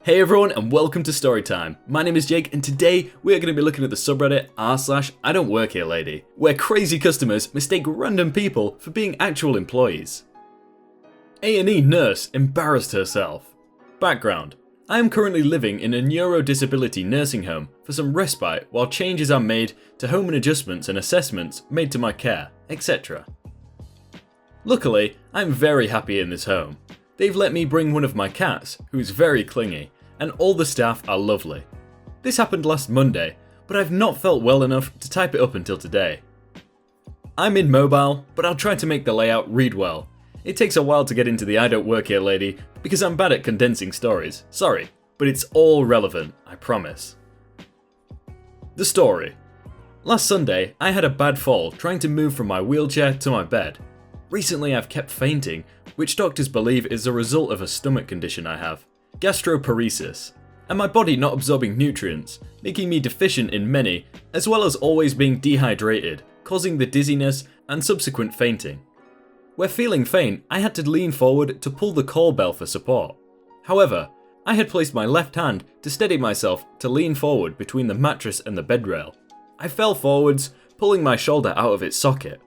Hey everyone and welcome to Storytime. My name is Jake and today we are going to be looking at the subreddit r/idontworkherelady, where crazy customers mistake random people for being actual employees. A&E nurse embarrassed herself. Background: I am currently living in a neurodisability nursing home for some respite while changes are made to home and adjustments and assessments made to my care, etc. Luckily, I'm very happy in this home. They've let me bring one of my cats, who's very clingy, and all the staff are lovely. This happened last Monday, but I've not felt well enough to type it up until today. I'm in mobile, but I'll try to make the layout read well. It takes a while to get into the I don't work here lady because I'm bad at condensing stories, sorry, but it's all relevant, I promise. The story. Last Sunday, I had a bad fall trying to move from my wheelchair to my bed. Recently I've kept fainting, which doctors believe is a result of a stomach condition I have, gastroparesis, and my body not absorbing nutrients, making me deficient in many, as well as always being dehydrated, causing the dizziness and subsequent fainting. Where feeling faint, I had to lean forward to pull the call bell for support. However, I had placed my left hand to steady myself to lean forward between the mattress and the bed rail. I fell forwards, pulling my shoulder out of its socket.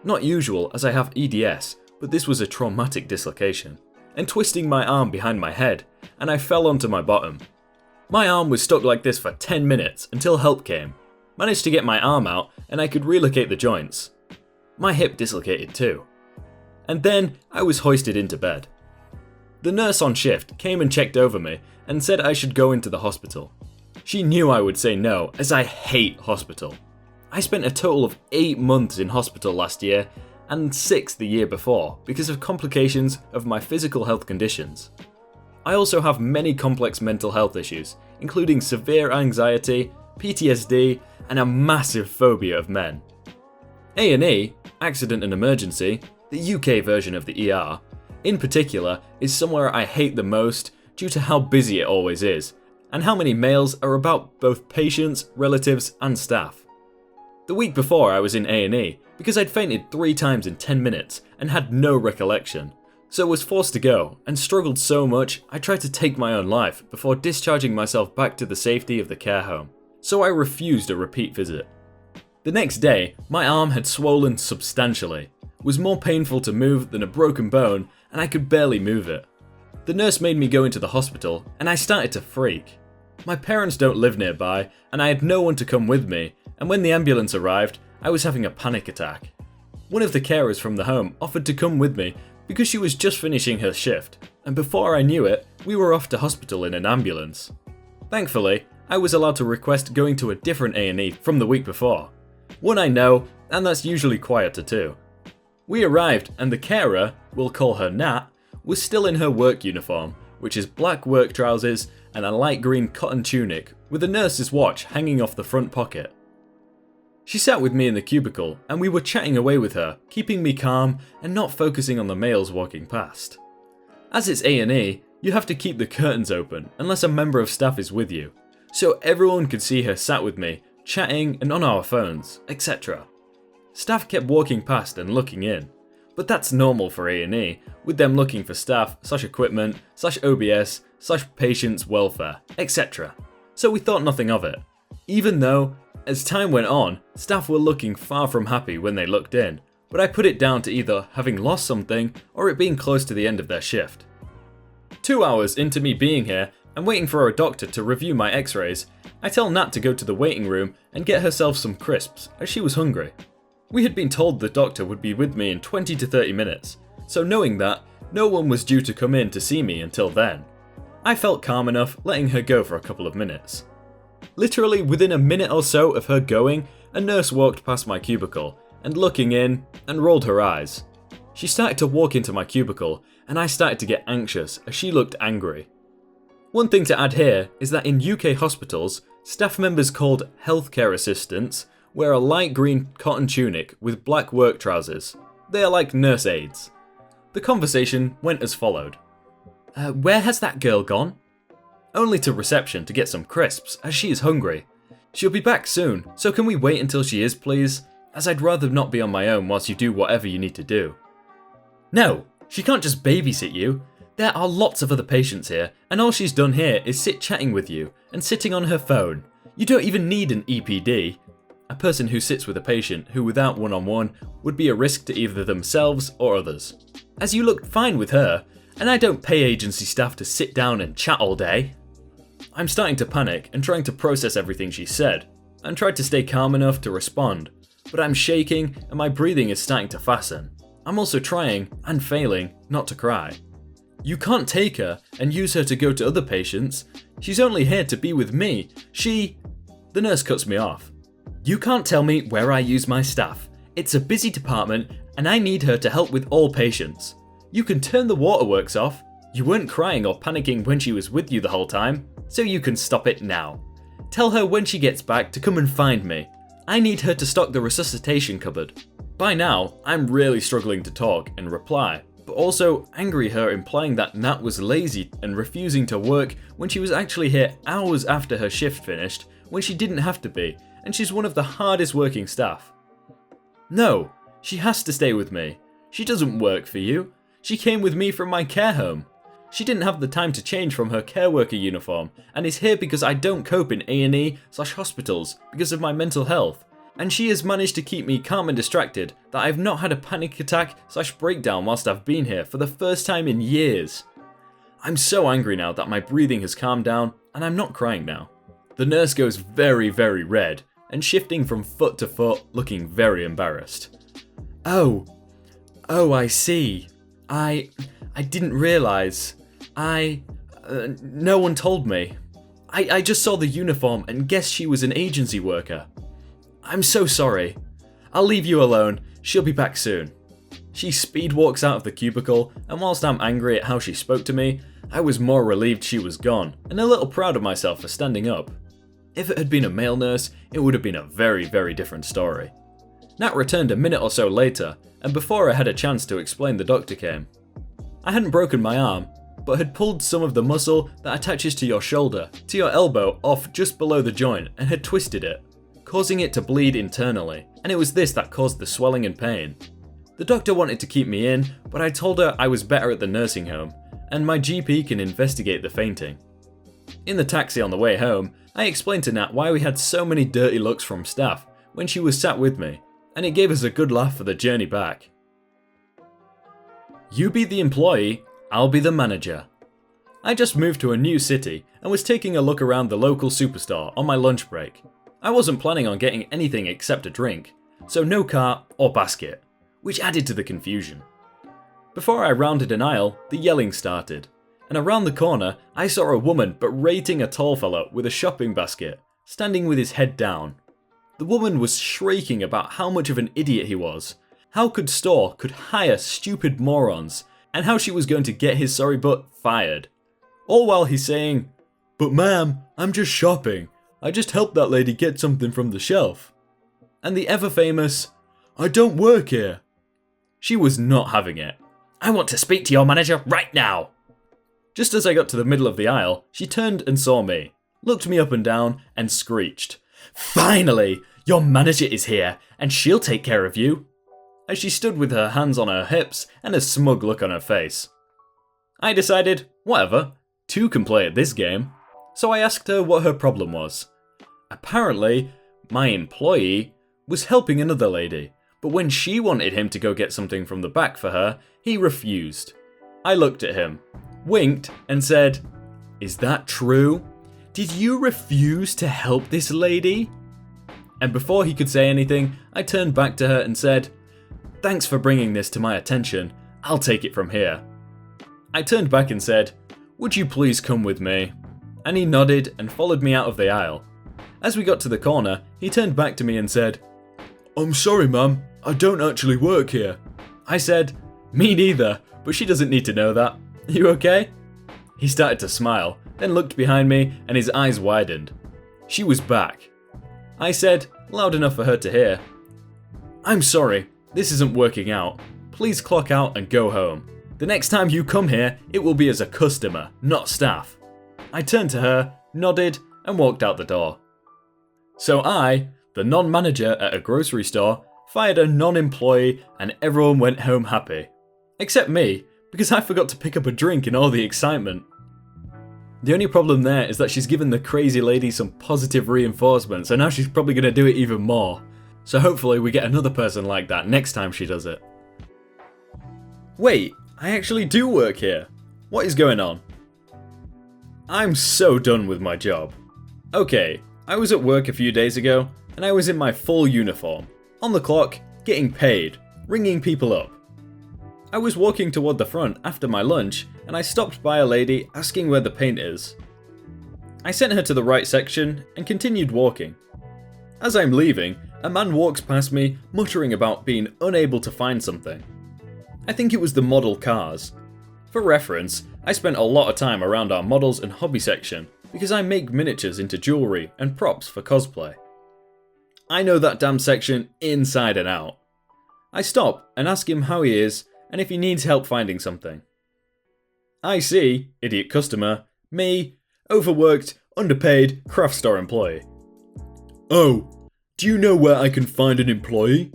Not usual as I have EDS, but this was a traumatic dislocation, and twisting my arm behind my head, and I fell onto my bottom. My arm was stuck like this for 10 minutes until help came. Managed to get my arm out and I could relocate the joints. My hip dislocated too. And then I was hoisted into bed. The nurse on shift came and checked over me and said I should go into the hospital. She knew I would say no, as I hate hospital. I spent a total of 8 months in hospital last year and 6 the year before because of complications of my physical health conditions. I also have many complex mental health issues, including severe anxiety, PTSD, and a massive phobia of men. A&E, accident and emergency, the UK version of the ER, in particular, is somewhere I hate the most due to how busy it always is, and how many mails are about both patients, relatives, and staff. The week before I was in A&E because I'd fainted 3 times in 10 minutes and had no recollection, so was forced to go and struggled so much I tried to take my own life before discharging myself back to the safety of the care home, so I refused a repeat visit. The next day, my arm had swollen substantially, was more painful to move than a broken bone, and I could barely move it. The nurse made me go into the hospital and I started to freak. My parents don't live nearby and I had no one to come with me, and when the ambulance arrived, I was having a panic attack. One of the carers from the home offered to come with me because she was just finishing her shift, and before I knew it, we were off to hospital in an ambulance. Thankfully, I was allowed to request going to a different A&E from the week before. One I know, and that's usually quieter too. We arrived and the carer, we'll call her Nat, was still in her work uniform, which is black work trousers and a light green cotton tunic with a nurse's watch hanging off the front pocket. She sat with me in the cubicle and we were chatting away with her, keeping me calm and not focusing on the males walking past. As it's A&E, you have to keep the curtains open unless a member of staff is with you, so everyone could see her sat with me, chatting and on our phones, etc. Staff kept walking past and looking in, but that's normal for A&E, with them looking for staff/equipment, /OBS, /patients' welfare, etc. So we thought nothing of it, even though, as time went on, staff were looking far from happy when they looked in, but I put it down to either having lost something or it being close to the end of their shift. 2 hours into me being here and waiting for a doctor to review my x-rays, I tell Nat to go to the waiting room and get herself some crisps as she was hungry. We had been told the doctor would be with me in 20 to 30 minutes, so knowing that, no one was due to come in to see me until then. I felt calm enough letting her go for a couple of minutes. Literally within a minute or so of her going, a nurse walked past my cubicle and looking in and rolled her eyes. She started to walk into my cubicle and I started to get anxious as she looked angry. One thing to add here is that in UK hospitals, staff members called healthcare assistants wear a light green cotton tunic with black work trousers. They are like nurse aides. The conversation went as followed. Where has that girl gone? Only to reception to get some crisps, as she is hungry. She'll be back soon, so can we wait until she is, please? As I'd rather not be on my own whilst you do whatever you need to do. No, she can't just babysit you. There are lots of other patients here, and all she's done here is sit chatting with you and sitting on her phone. You don't even need an EPD. A person who sits with a patient who without one-on-one would be a risk to either themselves or others. As you look fine with her, and I don't pay agency staff to sit down and chat all day. I'm starting to panic and trying to process everything she said, and tried to stay calm enough to respond, but I'm shaking and my breathing is starting to fasten. I'm also trying, and failing, not to cry. You can't take her and use her to go to other patients. She's only here to be with me. The nurse cuts me off. You can't tell me where I use my staff. It's a busy department and I need her to help with all patients. You can turn the waterworks off. You weren't crying or panicking when she was with you the whole time, so you can stop it now. Tell her when she gets back to come and find me. I need her to stock the resuscitation cupboard. By now, I'm really struggling to talk and reply, but also angry her implying that Nat was lazy and refusing to work when she was actually here hours after her shift finished, when she didn't have to be, and she's one of the hardest working staff. No, she has to stay with me. She doesn't work for you. She came with me from my care home. She didn't have the time to change from her care worker uniform and is here because I don't cope in A&E/hospitals because of my mental health. And she has managed to keep me calm and distracted that I've not had a panic attack/breakdown whilst I've been here for the first time in years. I'm so angry now that my breathing has calmed down and I'm not crying now. The nurse goes very, very red and shifting from foot to foot, looking very embarrassed. Oh, I see. I didn't realise. No one told me. I just saw the uniform and guessed she was an agency worker. I'm so sorry. I'll leave you alone. She'll be back soon. She speed walks out of the cubicle, and whilst I'm angry at how she spoke to me, I was more relieved she was gone, and a little proud of myself for standing up. If it had been a male nurse, it would have been a very, very different story. Nat returned a minute or so later, and before I had a chance to explain, the doctor came. I hadn't broken my arm, but had pulled some of the muscle that attaches to your shoulder, to your elbow, off just below the joint and had twisted it, causing it to bleed internally, and it was this that caused the swelling and pain. The doctor wanted to keep me in, but I told her I was better at the nursing home, and my GP can investigate the fainting. In the taxi on the way home, I explained to Nat why we had so many dirty looks from staff when she was sat with me, and it gave us a good laugh for the journey back. You be the employee, I'll be the manager. I just moved to a new city and was taking a look around the local superstore on my lunch break. I wasn't planning on getting anything except a drink, so no cart or basket, which added to the confusion. Before I rounded an aisle, the yelling started, and around the corner I saw a woman berating a tall fellow with a shopping basket, standing with his head down. The woman was shrieking about how much of an idiot he was, how store could hire stupid morons, and how she was going to get his sorry butt fired. All while he's saying, "But ma'am, I'm just shopping. I just helped that lady get something from the shelf." And the ever famous, "I don't work here." She was not having it. "I want to speak to your manager right now." Just as I got to the middle of the aisle, she turned and saw me, looked me up and down, and screeched, "Finally! Your manager is here, and she'll take care of you," as she stood with her hands on her hips and a smug look on her face. I decided, whatever, two can play at this game, so I asked her what her problem was. Apparently, my employee was helping another lady, but when she wanted him to go get something from the back for her, he refused. I looked at him, winked, and said, "Is that true? Did you refuse to help this lady?" And before he could say anything, I turned back to her and said, "Thanks for bringing this to my attention. I'll take it from here." I turned back and said, "Would you please come with me?" And he nodded and followed me out of the aisle. As we got to the corner, he turned back to me and said, "I'm sorry, ma'am. I don't actually work here." I said, "Me neither, but she doesn't need to know that. You okay?" He started to smile, then looked behind me and his eyes widened. She was back. I said, loud enough for her to hear, "I'm sorry, this isn't working out. Please clock out and go home. The next time you come here, it will be as a customer, not staff." I turned to her, nodded, and walked out the door. So I, the non-manager at a grocery store, fired a non-employee and everyone went home happy. Except me, because I forgot to pick up a drink in all the excitement. The only problem there is that she's given the crazy lady some positive reinforcement, so now she's probably going to do it even more. So hopefully we get another person like that next time she does it. Wait, I actually do work here. What is going on? I'm so done with my job. Okay, I was at work a few days ago, and I was in my full uniform, on the clock, getting paid, ringing people up. I was walking toward the front after my lunch, and I stopped by a lady asking where the paint is. I sent her to the right section and continued walking. As I'm leaving, a man walks past me muttering about being unable to find something. I think it was the model cars. For reference, I spent a lot of time around our models and hobby section because I make miniatures into jewellery and props for cosplay. I know that damn section inside and out. I stop and ask him how he is and if he needs help finding something. I see, idiot customer, me, overworked, underpaid, craft store employee. Oh, do you know where I can find an employee?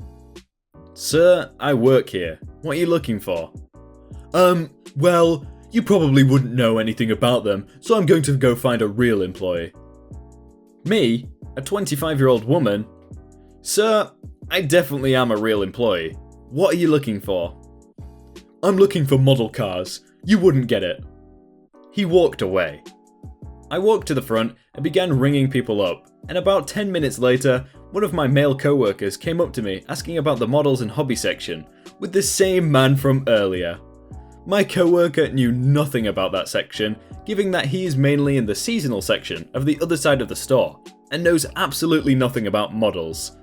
Sir, I work here. What are you looking for? Well, you probably wouldn't know anything about them, so I'm going to go find a real employee. Me? A 25-year-old woman? Sir, I definitely am a real employee. What are you looking for? I'm looking for model cars. You wouldn't get it. He walked away. I walked to the front and began ringing people up, and about 10 minutes later, one of my male co-workers came up to me asking about the models and hobby section, with the same man from earlier. My co-worker knew nothing about that section, given that he is mainly in the seasonal section of the other side of the store, and knows absolutely nothing about models.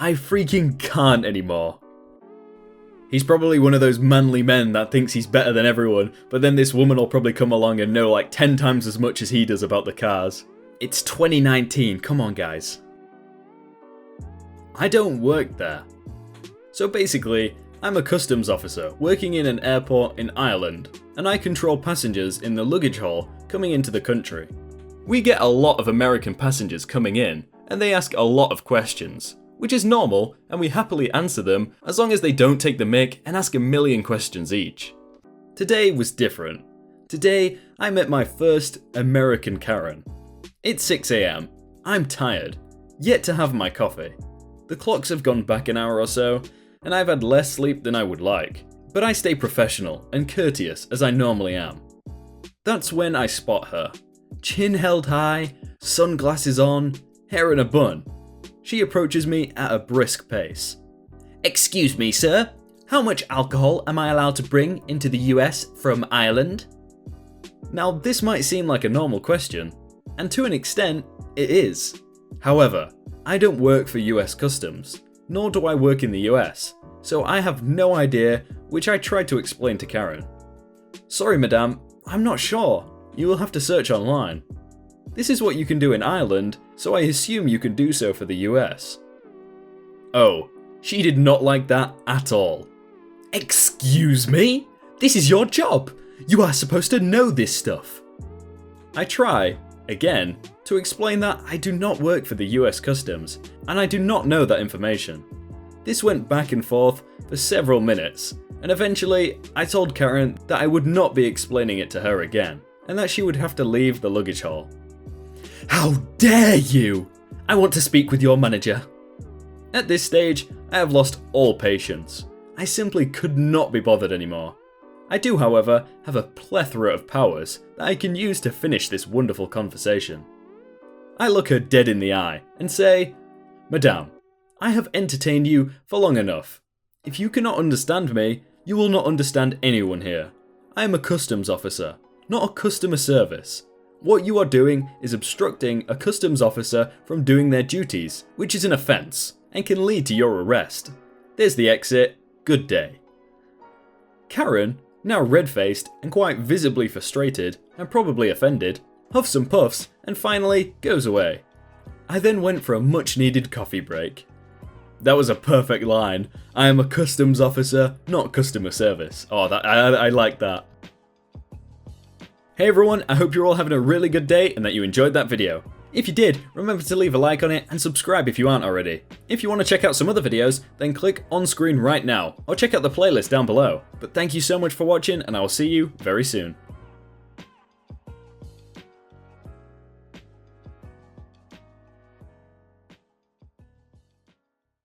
I freaking can't anymore. He's probably one of those manly men that thinks he's better than everyone, but then this woman will probably come along and know like 10 times as much as he does about the cars. It's 2019, come on guys. I don't work there. So basically, I'm a customs officer working in an airport in Ireland, and I control passengers in the luggage hall coming into the country. We get a lot of American passengers coming in, and they ask a lot of questions, which is normal, and we happily answer them as long as they don't take the mick and ask a million questions each. Today was different. Today, I met my first American Karen. It's 6 AM. I'm tired, yet to have my coffee. The clocks have gone back an hour or so, and I've had less sleep than I would like, but I stay professional and courteous as I normally am. That's when I spot her. Chin held high, sunglasses on, hair in a bun. She approaches me at a brisk pace. Excuse me, sir, how much alcohol am I allowed to bring into the US from Ireland? Now, this might seem like a normal question, and to an extent, it is. However, I don't work for US Customs, nor do I work in the US, so I have no idea, which I tried to explain to Karen. Sorry, madame, I'm not sure. You will have to search online. This is what you can do in Ireland, so I assume you can do so for the US. Oh, she did not like that at all. Excuse me? This is your job. You are supposed to know this stuff. I try, again, to explain that I do not work for the US Customs, and I do not know that information. This went back and forth for several minutes, and eventually I told Karen that I would not be explaining it to her again, and that she would have to leave the luggage hall. How dare you! I want to speak with your manager. At this stage, I have lost all patience. I simply could not be bothered anymore. I do, however, have a plethora of powers that I can use to finish this wonderful conversation. I look her dead in the eye and say, Madame, I have entertained you for long enough. If you cannot understand me, you will not understand anyone here. I am a customs officer, not a customer service. What you are doing is obstructing a customs officer from doing their duties, which is an offence, and can lead to your arrest. There's the exit. Good day. Karen, now red-faced and quite visibly frustrated and probably offended, huffs and puffs and finally goes away. I then went for a much-needed coffee break. That was a perfect line. I am a customs officer, not customer service. Oh, I like that. Hey everyone, I hope you're all having a really good day and that you enjoyed that video. If you did, remember to leave a like on it and subscribe if you aren't already. If you want to check out some other videos, then click on screen right now, or check out the playlist down below. But thank you so much for watching, and I will see you very soon.